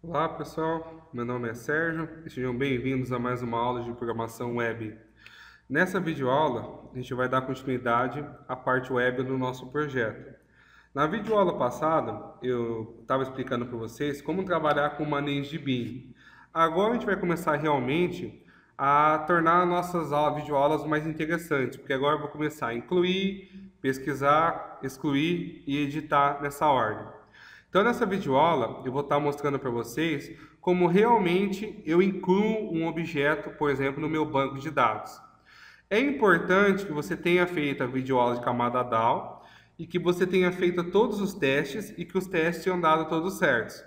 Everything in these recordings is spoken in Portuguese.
Olá pessoal, meu nome é Sérgio e sejam bem-vindos a mais uma aula de programação web. Nessa videoaula, a gente vai dar continuidade à parte web do nosso projeto. Na videoaula passada, eu estava explicando para vocês como trabalhar com ManageDB. Agora a gente vai começar realmente a tornar nossas videoaulas mais interessantes, porque agora eu vou começar a incluir, pesquisar, excluir e editar nessa ordem. Então, nessa videoaula, eu vou estar mostrando para vocês como realmente eu incluo um objeto, por exemplo, no meu banco de dados. É importante que você tenha feito a videoaula de camada DAO e que você tenha feito todos os testes e que os testes tenham dado todos certos.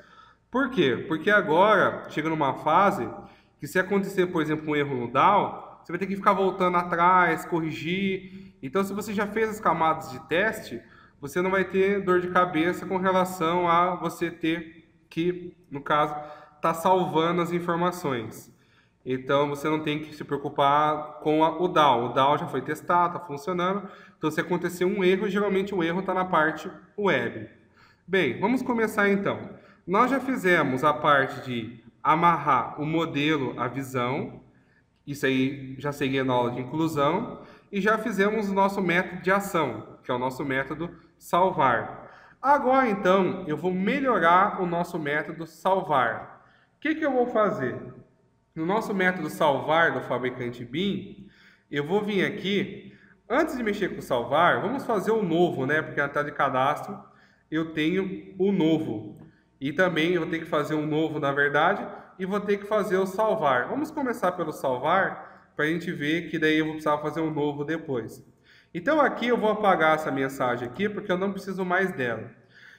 Por quê? Porque agora chega numa fase que se acontecer, por exemplo, um erro no DAO, você vai ter que ficar voltando atrás, corrigir. Então, se você já fez as camadas de teste, você não vai ter dor de cabeça com relação a você ter que, no caso, estar salvando as informações. Então você não tem que se preocupar com o DAO. O DAO já foi testado, está funcionando. Então se acontecer um erro, geralmente o erro está na parte web. Bem, vamos começar então. Nós já fizemos a parte de amarrar o modelo à visão. Isso aí já seria na aula de inclusão. E já fizemos o nosso método de ação, que é o nosso método salvar. Agora então eu vou melhorar o nosso método salvar. O que eu vou fazer? No nosso método salvar do fabricante BIM, eu vou vir aqui, antes de mexer com o salvar, vamos fazer o novo, né? Porque na tela de cadastro eu tenho o novo. E também eu vou ter que fazer um novo, na verdade, e vou ter que fazer o salvar. Vamos começar pelo salvar, para a gente ver que daí eu vou precisar fazer um novo depois. Então aqui eu vou apagar essa mensagem aqui, porque eu não preciso mais dela.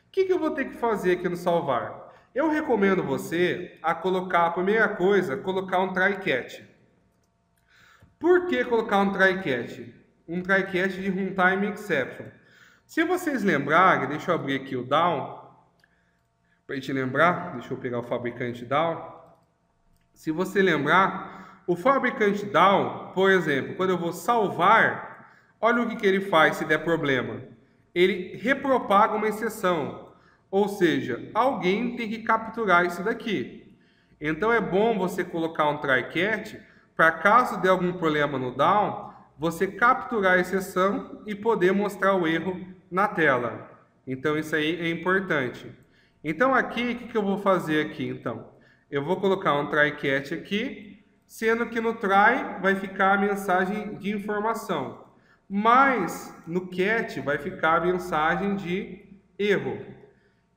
O que eu vou ter que fazer aqui no salvar? Eu recomendo você a colocar, a primeira coisa, colocar um try catch. Por que colocar um try catch? Um try catch de runtime exception. Se vocês lembrarem, deixa eu abrir aqui o down, para a gente lembrar, deixa eu pegar o fabricante down. Se você lembrar, o fabricante down, por exemplo, quando eu vou salvar, olha o que ele faz se der problema. Ele repropaga uma exceção. Ou seja, alguém tem que capturar isso daqui. Então é bom você colocar um try catch para caso dê algum problema no down, você capturar a exceção e poder mostrar o erro na tela. Então isso aí é importante. Então aqui, o que eu vou fazer aqui então? Eu vou colocar um try catch aqui, sendo que no try vai ficar a mensagem de informação, mas no catch vai ficar a mensagem de erro.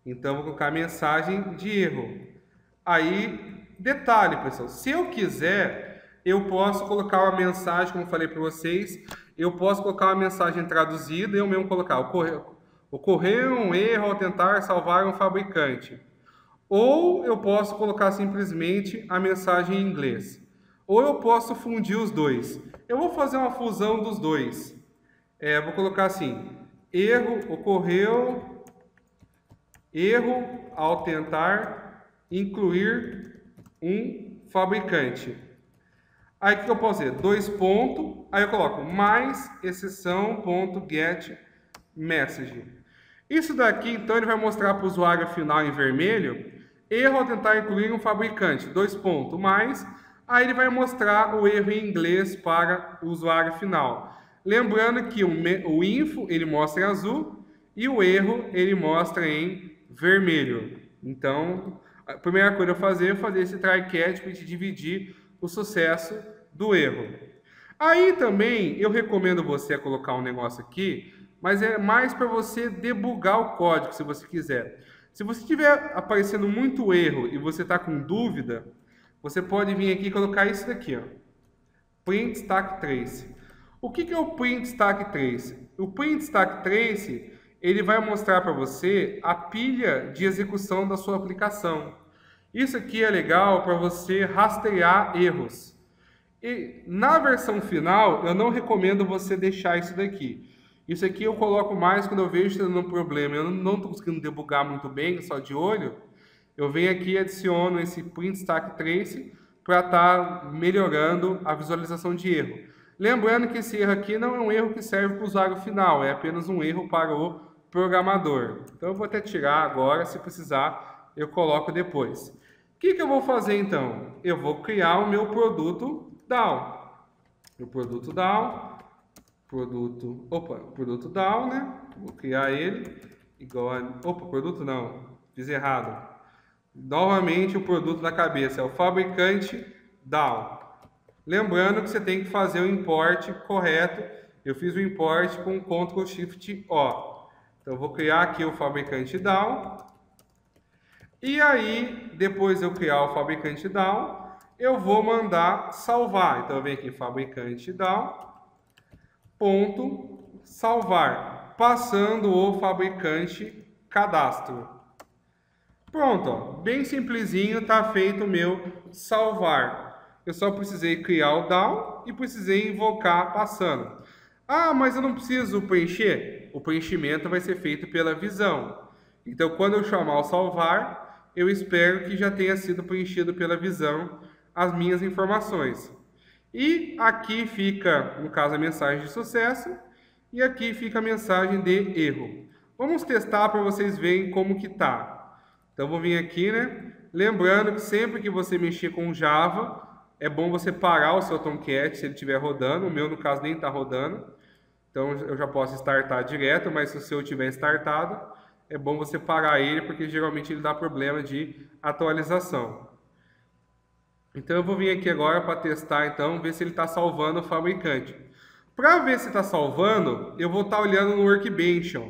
Então, vou colocar a mensagem de erro. Aí, detalhe, pessoal, se eu quiser, eu posso colocar uma mensagem, como eu falei para vocês, eu posso colocar uma mensagem traduzida e eu mesmo colocar, ocorreu um erro ao tentar salvar um fabricante. Ou eu posso colocar simplesmente a mensagem em inglês. Ou eu posso fundir os dois. Eu vou fazer uma fusão dos dois. Vou colocar assim, erro ao tentar incluir um fabricante. Aí o que eu posso fazer? Dois pontos, aí eu coloco mais exceção ponto get message. Isso daqui, então, ele vai mostrar para o usuário final em vermelho, erro ao tentar incluir um fabricante, dois pontos, mais, aí ele vai mostrar o erro em inglês para o usuário final. Lembrando que o info ele mostra em azul e o erro ele mostra em vermelho. Então, a primeira coisa a fazer é fazer esse try catch para a gente dividir o sucesso do erro. Aí também eu recomendo você colocar um negócio aqui, mas é mais para você debugar o código, se você quiser. Se você estiver aparecendo muito erro e você está com dúvida, você pode vir aqui e colocar isso daqui, ó, print stack trace. O que é o print stack trace? O print stack trace ele vai mostrar para você a pilha de execução da sua aplicação. Isso aqui é legal para você rastrear erros. E na versão final, eu não recomendo você deixar isso daqui. Isso aqui eu coloco mais quando eu vejo tendo um problema. Eu não estou conseguindo debugar muito bem, só de olho. Eu venho aqui e adiciono esse print stack trace para estar melhorando a visualização de erro. Lembrando que esse erro aqui não é um erro que serve para o usuário final, é apenas um erro para o programador. Então eu vou até tirar agora, se precisar eu coloco depois. que eu vou fazer então? Eu vou criar o meu produto DAO. O produto DAO, produto DAO, né? Vou criar ele igual a... produto não, fiz errado. Novamente o produto na cabeça, é o fabricante DAO. Lembrando que você tem que fazer o import correto. Eu fiz o import com Ctrl Shift O. Então eu vou criar aqui o fabricante DAO. E aí, depois de eu criar o fabricante DAO, eu vou mandar salvar. Então eu venho aqui fabricante DAO, ponto salvar, passando o fabricante cadastro. Pronto, ó, bem simplesinho, está feito o meu salvar. Eu só precisei criar o DAO e precisei invocar passando. Ah, mas eu não preciso preencher? O preenchimento vai ser feito pela visão. Então, quando eu chamar o salvar, eu espero que já tenha sido preenchido pela visão as minhas informações. E aqui fica, no caso, a mensagem de sucesso e aqui fica a mensagem de erro. Vamos testar para vocês verem como que tá. Então, vou vir aqui, né? Lembrando que sempre que você mexer com Java, é bom você parar o seu Tomcat se ele estiver rodando. O meu, no caso, nem está rodando. Então, eu já posso startar direto, mas se o seu estiver startado, é bom você parar ele, porque geralmente ele dá problema de atualização. Então, eu vou vir aqui agora para testar, então, ver se ele está salvando o fabricante. Para ver se está salvando, eu vou estar olhando no Workbench, ó.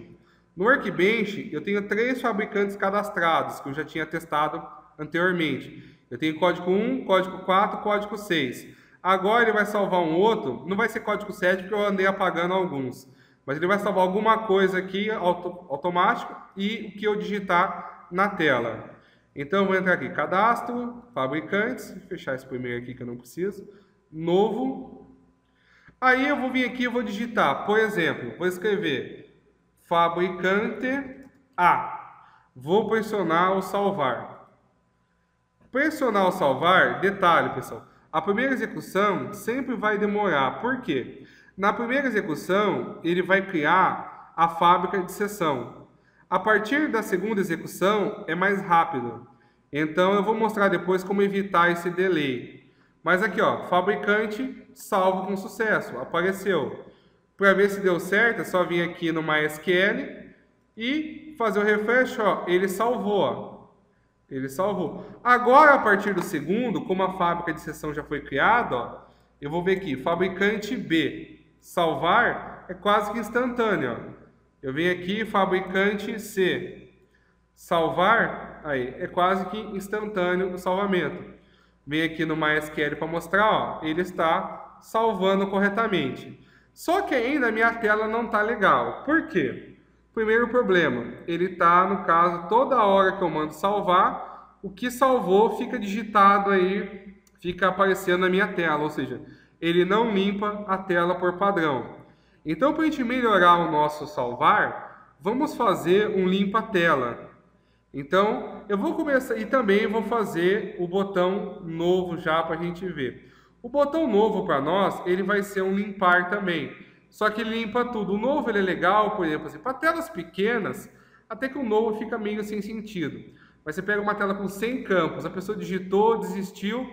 No Workbench, eu tenho 3 fabricantes cadastrados, que eu já tinha testado anteriormente. Eu tenho código 1, código 4, código 6. Agora ele vai salvar um outro, não vai ser código 7, porque eu andei apagando alguns. Mas ele vai salvar alguma coisa aqui automático e o que eu digitar na tela. Então eu vou entrar aqui, cadastro, fabricantes, fechar esse primeiro aqui que eu não preciso, novo. Aí eu vou vir aqui e vou digitar, por exemplo, vou escrever fabricante A. Vou pressionar o salvar. Pressionar o salvar, detalhe, pessoal. A primeira execução sempre vai demorar. Por quê? Na primeira execução, ele vai criar a fábrica de seção. A partir da segunda execução, é mais rápido. Então, eu vou mostrar depois como evitar esse delay. Mas aqui, ó, fabricante salvo com sucesso. Apareceu. Para ver se deu certo, é só vir aqui no MySQL e fazer o refresh, ó, ele salvou, ó. Ele salvou. Agora, a partir do segundo, como a fábrica de seção já foi criada, ó, eu vou ver aqui, fabricante B, salvar é quase que instantâneo, ó. Eu venho aqui, fabricante C, salvar, aí, é quase que instantâneo o salvamento. Venho aqui no MySQL para mostrar, ó, ele está salvando corretamente. Só que ainda a minha tela não está legal. Por quê? Primeiro problema, ele está, no caso, toda hora que eu mando salvar, o que salvou fica digitado aí, fica aparecendo na minha tela, ou seja, ele não limpa a tela por padrão. Então, para a gente melhorar o nosso salvar, vamos fazer um limpa-tela. Então, eu vou começar, e também vou fazer o botão novo já para a gente ver. O botão novo para nós, ele vai ser um limpar também. Só que ele limpa tudo. O novo ele é legal, por exemplo, assim, para telas pequenas, até que o novo fica meio sem sentido. Mas você pega uma tela com 100 campos, a pessoa digitou, desistiu,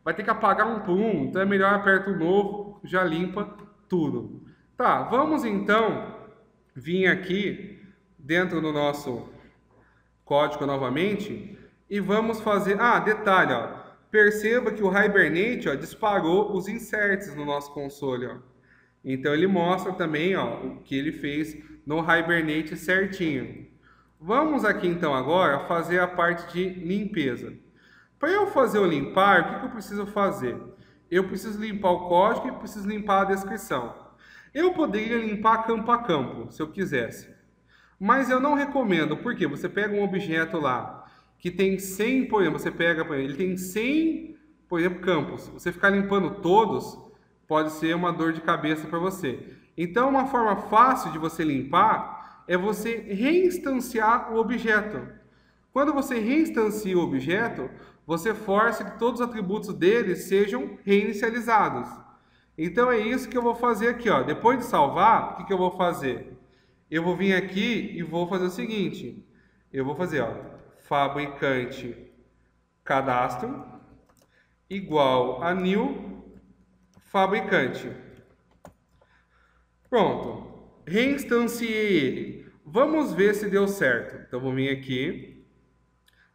vai ter que apagar um por um. Então é melhor aperta o novo, já limpa tudo. Tá, vamos então vir aqui dentro do nosso código novamente e vamos fazer... Ah, detalhe, ó. Perceba que o Hibernate, ó, disparou os inserts no nosso console, ó. Então ele mostra também, ó, o que ele fez no Hibernate certinho. Vamos aqui então agora fazer a parte de limpeza. Para eu fazer o limpar, o que eu preciso fazer? Eu preciso limpar o código e preciso limpar a descrição. Eu poderia limpar campo a campo, se eu quisesse. Mas eu não recomendo, porque você pega um objeto lá que tem 100, por exemplo, você pega, ele tem 100, por exemplo, campos. Você ficar limpando todos pode ser uma dor de cabeça para você. Então, uma forma fácil de você limpar é você reinstanciar o objeto. Quando você reinstancia o objeto, você força que todos os atributos dele sejam reinicializados. Então, é isso que eu vou fazer aqui, ó. Depois de salvar, o que eu vou fazer? Eu vou vir aqui e vou fazer o seguinte. Eu vou fazer, ó, fabricante cadastro igual a new fabricante. Pronto, reinstanciei ele. Vamos ver se deu certo. Então vou vir aqui,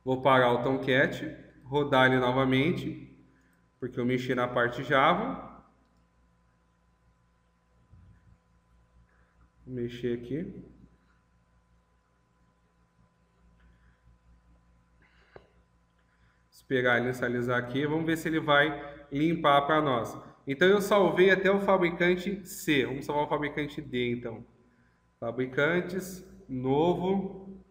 vou parar o Tomcat, rodar ele novamente, porque eu mexi na parte Java. Vou mexer aqui. Esperar ele inicializar aqui, vamos ver se ele vai limpar para nós. Então eu salvei até o fabricante C, vamos salvar o fabricante D então. Fabricantes, novo,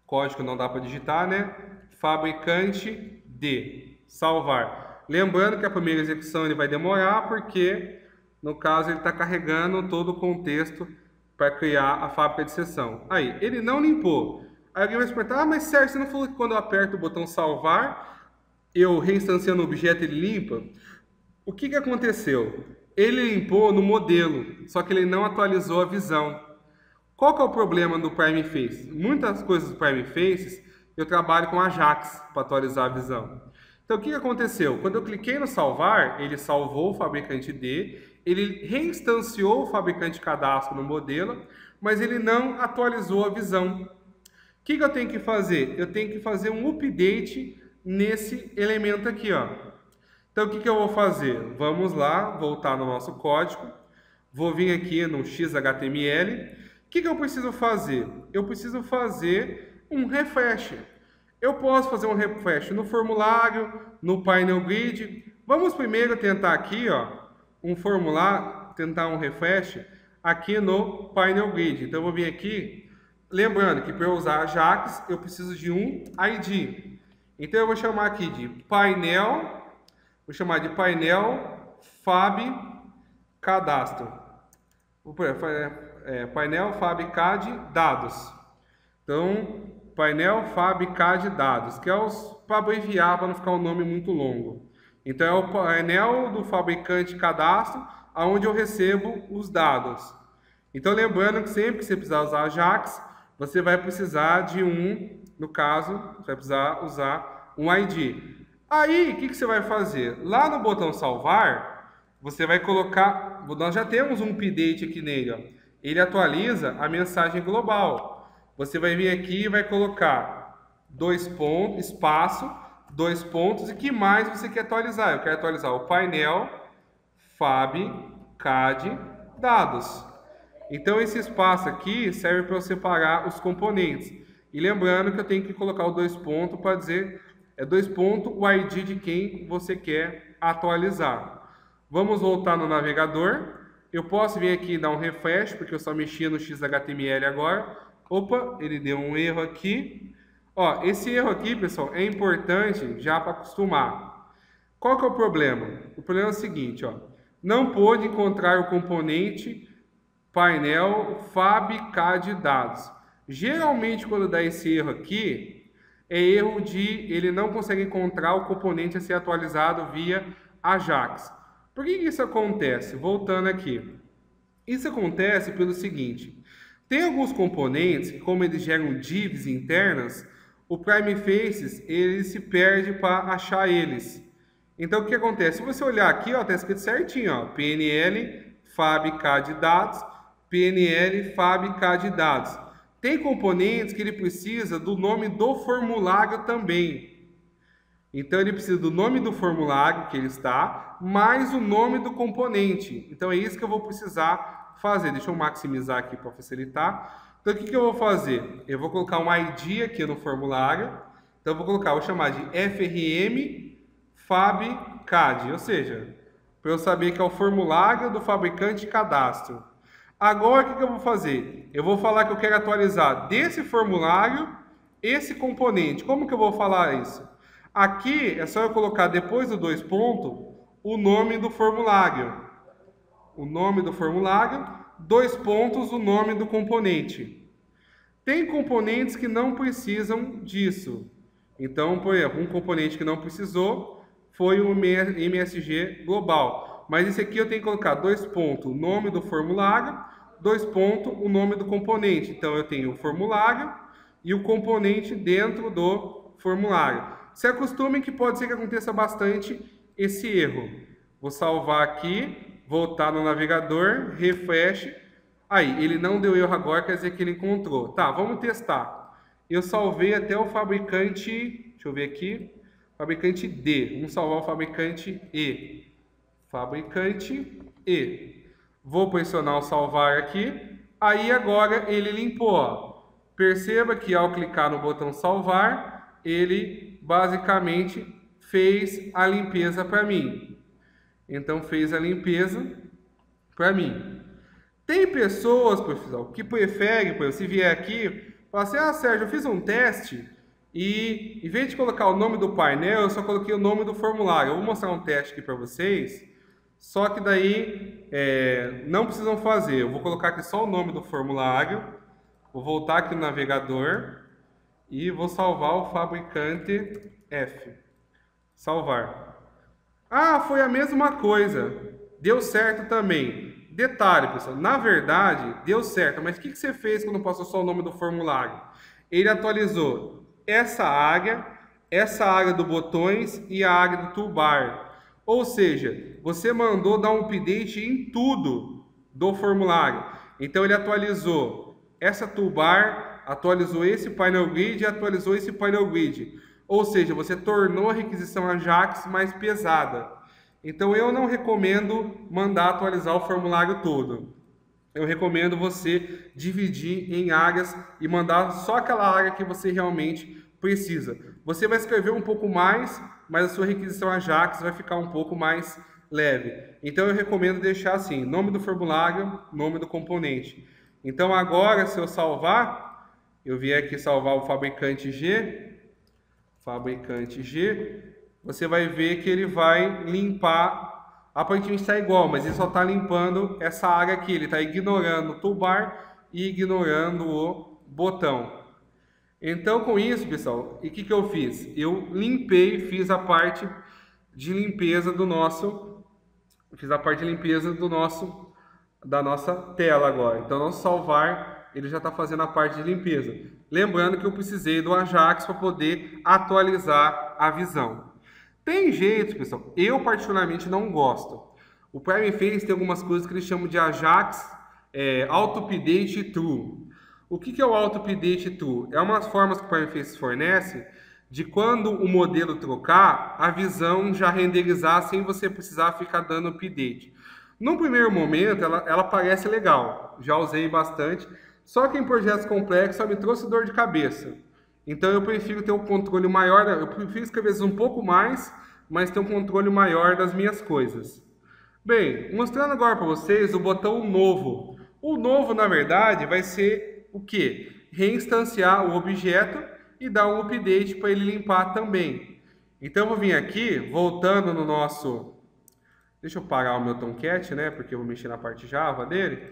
código não dá para digitar, né? Fabricante D, salvar. Lembrando que a primeira execução ele vai demorar porque, no caso, ele está carregando todo o contexto para criar a fábrica de seção. Aí, ele não limpou. Aí alguém vai se perguntar, mas Sérgio, você não falou que quando eu aperto o botão salvar, eu reinstanciando o objeto, ele limpa? O que aconteceu? Ele limpou no modelo, só que ele não atualizou a visão. Qual que é o problema do Prime Faces? Muitas coisas do Prime Faces eu trabalho com Ajax para atualizar a visão. Então o que aconteceu? Quando eu cliquei no salvar, ele salvou o fabricante D, ele reinstanciou o fabricante cadastro no modelo, mas ele não atualizou a visão. O que eu tenho que fazer? Eu tenho que fazer um update nesse elemento aqui, ó. Então, o que eu vou fazer? Vamos lá, voltar no nosso código. Vou vir aqui no XHTML. O que eu preciso fazer? Eu preciso fazer um refresh. Eu posso fazer um refresh no formulário, no painel grid. Vamos primeiro tentar aqui, ó, um formulário, tentar um refresh aqui no painel grid. Então, eu vou vir aqui. Lembrando que para eu usar Ajax, eu preciso de um ID. Então, eu vou chamar aqui de painel, Fab Cadastro. Painel Fab Cad Dados. Então, painel Fab Cad Dados, que é para abreviar, para não ficar um nome muito longo. Então, é o painel do fabricante cadastro, onde eu recebo os dados. Então, lembrando que sempre que você precisar usar Ajax, você vai precisar de no caso, você vai precisar usar um ID. Aí, o que você vai fazer? Lá no botão salvar, você vai colocar, nós já temos um update aqui nele, ó. Ele atualiza a mensagem global. Você vai vir aqui e vai colocar espaço, 2 pontos, e que mais você quer atualizar? Eu quero atualizar o painel Fab Cad Dados. Então, esse espaço aqui serve para eu separar os componentes. E lembrando que eu tenho que colocar o 2 pontos para dizer, 2 pontos, o ID de quem você quer atualizar. Vamos voltar no navegador. Eu posso vir aqui e dar um refresh, porque eu só mexia no XHTML agora. Opa, ele deu um erro aqui. Ó, esse erro aqui, pessoal, é importante já para acostumar. Qual que é o problema? O problema é o seguinte, ó. Não pôde encontrar o componente painel Fab Cad Dados. Geralmente, quando dá esse erro aqui, é erro de ele não consegue encontrar o componente a ser atualizado via Ajax. Por que isso acontece? Voltando aqui. Isso acontece pelo seguinte. Tem alguns componentes que, como eles geram divs internas, o Prime Faces ele se perde para achar eles. Então, o que acontece? Se você olhar aqui, está escrito certinho, ó, PNL Fab Cad Dados, PNL Fab Cad Dados. Tem componentes que ele precisa do nome do formulário também. Então, ele precisa do nome do formulário que ele está, mais o nome do componente. Então, é isso que eu vou precisar fazer. Deixa eu maximizar aqui para facilitar. Então, o que eu vou fazer? Eu vou colocar um ID aqui no formulário. Então, eu vou chamar de FRM Fab Cad, ou seja, para eu saber que é o formulário do fabricante cadastro. Agora, o que eu vou fazer? Eu vou falar que eu quero atualizar desse formulário esse componente. Como que eu vou falar isso? Aqui é só eu colocar depois do 2 pontos o nome do formulário. O nome do formulário, 2 pontos o nome do componente. Tem componentes que não precisam disso. Então, por exemplo, um componente que não precisou foi o MSG global. Mas esse aqui eu tenho que colocar 2 pontos o nome do formulário, 2 pontos o nome do componente. Então, eu tenho o formulário e o componente dentro do formulário. Se acostumem que pode ser que aconteça bastante esse erro. Vou salvar aqui, voltar no navegador, refresh. Aí, ele não deu erro agora, quer dizer que ele encontrou. Tá, vamos testar. Eu salvei até o fabricante, deixa eu ver aqui, fabricante D. Vamos salvar o fabricante E. Fabricante E. Vou pressionar o salvar aqui. Aí agora ele limpou. Ó. Perceba que ao clicar no botão salvar, ele basicamente fez a limpeza para mim. Então fez a limpeza para mim. Tem pessoas, professor, que preferem, por exemplo, se vier aqui, falar assim, ah, Sérgio, eu fiz um teste e em vez de colocar o nome do painel, eu só coloquei o nome do formulário. Eu vou mostrar um teste aqui para vocês, só que daí não precisam fazer. Eu vou colocar aqui só o nome do formulário, vou voltar aqui no navegador e vou salvar o fabricante F. Salvar. Ah, foi a mesma coisa. Deu certo também. Detalhe, pessoal, na verdade, deu certo, mas o que você fez quando passou só o nome do formulário? Ele atualizou essa área do botões e a área do toolbar. Ou seja, você mandou dar um update em tudo do formulário. Então ele atualizou essa toolbar, atualizou esse painel grid e atualizou esse painel grid. Ou seja, você tornou a requisição Ajax mais pesada. Então eu não recomendo mandar atualizar o formulário todo. Eu recomendo você dividir em áreas e mandar só aquela área que você realmente precisa. Você vai escrever um pouco mais, mas a sua requisição Ajax vai ficar um pouco mais leve. Então eu recomendo deixar assim, nome do formulário, nome do componente. Então agora, se eu salvar, eu vier aqui salvar o fabricante G, você vai ver que ele vai limpar, aparentemente está igual, mas ele só está limpando essa área aqui, ele está ignorando o toolbar e ignorando o botão. Então com isso, pessoal, e o que eu fiz? Eu limpei, fiz a parte de limpeza do nosso, da nossa tela agora. Então nosso salvar, ele já está fazendo a parte de limpeza. Lembrando que eu precisei do Ajax para poder atualizar a visão. Tem jeito, pessoal, eu particularmente não gosto. O Prime Face tem algumas coisas que eles chamam de Ajax Auto Update True. O que é o Auto Update True? É umas formas que o Prime Face fornece de quando o modelo trocar, a visão já renderizar sem você precisar ficar dando update. No primeiro momento, ela parece legal, já usei bastante, só que em projetos complexos ela me trouxe dor de cabeça. Então eu prefiro ter um controle maior, eu prefiro escrever um pouco mais, mas ter um controle maior das minhas coisas. Bem, mostrando agora para vocês o botão novo. O novo, na verdade, vai ser o quê? Reinstanciar o objeto e dar um update para ele limpar também. Então eu vou vir aqui, voltando no nosso... Deixa eu parar o meu Tomcat, né? Porque eu vou mexer na parte Java dele.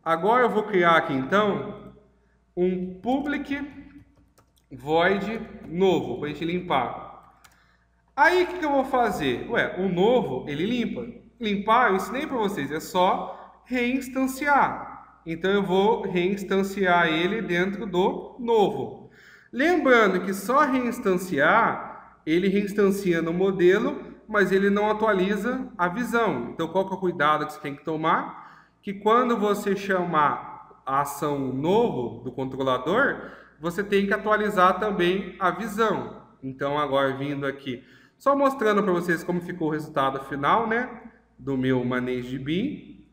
Agora eu vou criar aqui, então, um public void novo, para a gente limpar. Aí, o que eu vou fazer? Ué, o novo, ele limpa. Limpar, eu ensinei para vocês, é só reinstanciar. Então, eu vou reinstanciar ele dentro do novo. Lembrando que só reinstanciar, ele reinstancia no modelo, mas ele não atualiza a visão. Então, qual que é o cuidado que você tem que tomar? Que quando você chamar a ação novo do controlador, você tem que atualizar também a visão. Então, agora vindo aqui, só mostrando para vocês como ficou o resultado final, né, do meu Manage Bin.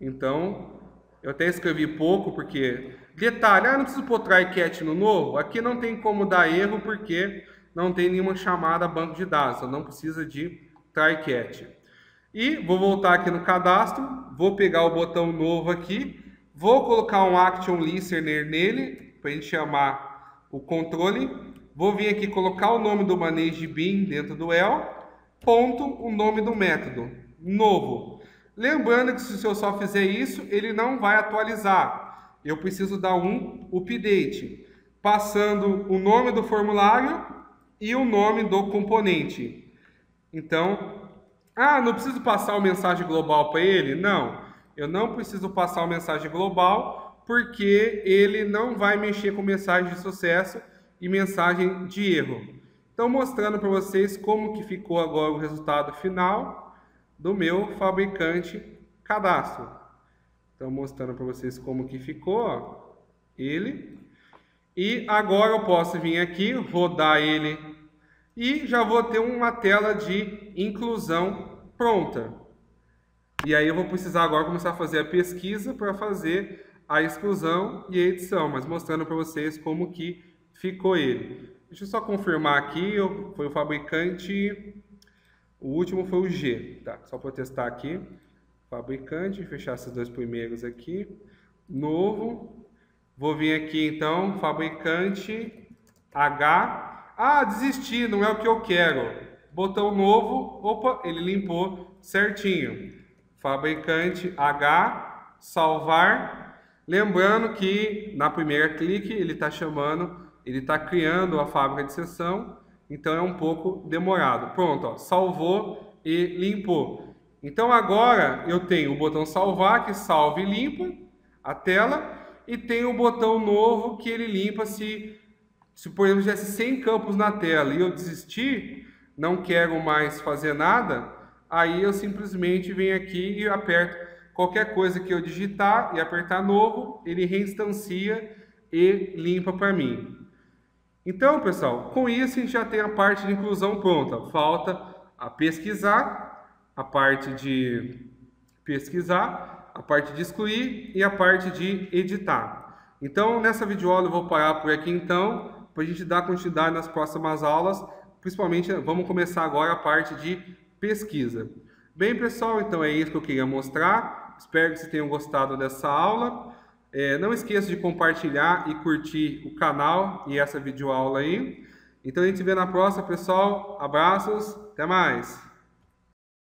Então, eu até escrevi pouco, porque... Detalhe, não preciso pôr try-catch no novo. Aqui não tem como dar erro, porque não tem nenhuma chamada banco de dados. Então não precisa de try-catch. E vou voltar aqui no cadastro, vou pegar o botão novo aqui, vou colocar um action listener nele, para a gente chamar o controle. Vou vir aqui colocar o nome do Manage Bin dentro do el, ponto, o nome do método, novo. Lembrando que se eu só fizer isso, ele não vai atualizar. Eu preciso dar um update, passando o nome do formulário e o nome do componente. Então, não preciso passar uma mensagem global para ele? Não, eu não preciso passar uma mensagem global, porque ele não vai mexer com mensagem de sucesso e mensagem de erro. Então, mostrando para vocês como que ficou agora o resultado final do meu fabricante cadastro. Então, mostrando para vocês como que ficou, ó, ele. E agora eu posso vir aqui, rodar ele e já vou ter uma tela de inclusão pronta. E aí eu vou precisar agora começar a fazer a pesquisa para fazer a exclusão e a edição, mas mostrando para vocês como que ficou ele. Deixa eu só confirmar aqui, foi o fabricante, o último foi o G, tá? Só para testar aqui, fabricante, fechar esses dois primeiros aqui, novo, vou vir aqui então, fabricante H, desisti, não é o que eu quero, botão novo, opa, ele limpou certinho, fabricante H, salvar, lembrando que na primeira clique ele está chamando, ele está criando a fábrica de sessão, então é um pouco demorado. Pronto, ó, salvou e limpou. Então agora eu tenho o botão salvar, que salva e limpa a tela, e tem o botão novo que ele limpa se por exemplo, tivesse 100 campos na tela e eu desistir, não quero mais fazer nada, aí eu simplesmente venho aqui e aperto qualquer coisa que eu digitar e apertar novo, ele reinstancia e limpa para mim. Então, pessoal, com isso a gente já tem a parte de inclusão pronta. Falta a pesquisar, a parte de pesquisar, a parte de excluir e a parte de editar. Então, nessa videoaula eu vou parar por aqui então, para a gente dar continuidade nas próximas aulas. Principalmente, vamos começar agora a parte de pesquisa. Bem, pessoal, então é isso que eu queria mostrar. Espero que vocês tenham gostado dessa aula. Não esqueça de compartilhar e curtir o canal e essa videoaula aí. Então a gente se vê na próxima, pessoal. Abraços, até mais!